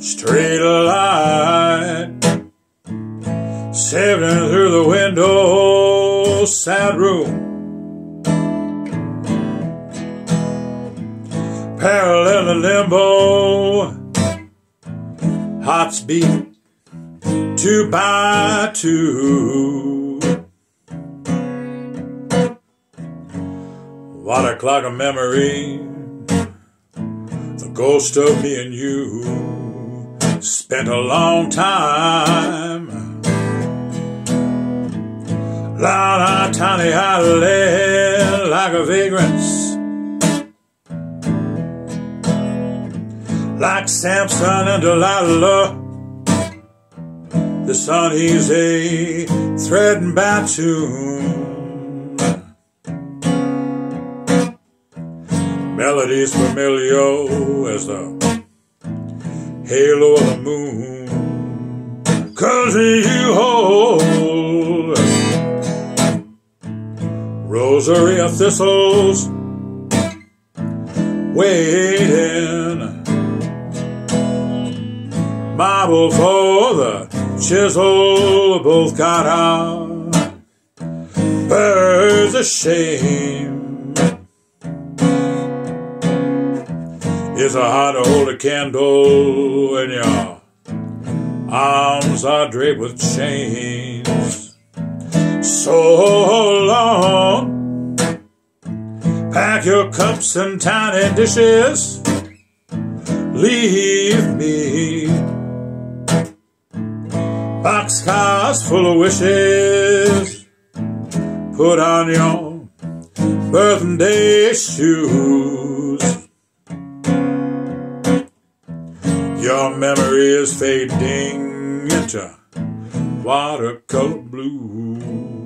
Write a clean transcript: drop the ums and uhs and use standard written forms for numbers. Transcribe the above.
street light sifting through the window, sad room, parallel to limbo, hearts beat 2 by 2. What a clock of memory, the ghost of me and you. Spent a long time lying on a tiny island like a vagrant, like Samson and Delilah. The sun he's a threading batoon, melodies familiar as the halo of the moon. 'Cause you hold rosary of thistles waiting, marble for the chisel, both got out birds of shame. It's hard to hold a candle when your arms are draped with chains. So long, pack your cups and tiny dishes, leave me boxcars full of wishes. Put on your birthday shoes. Your memory is fading into watercolor blue.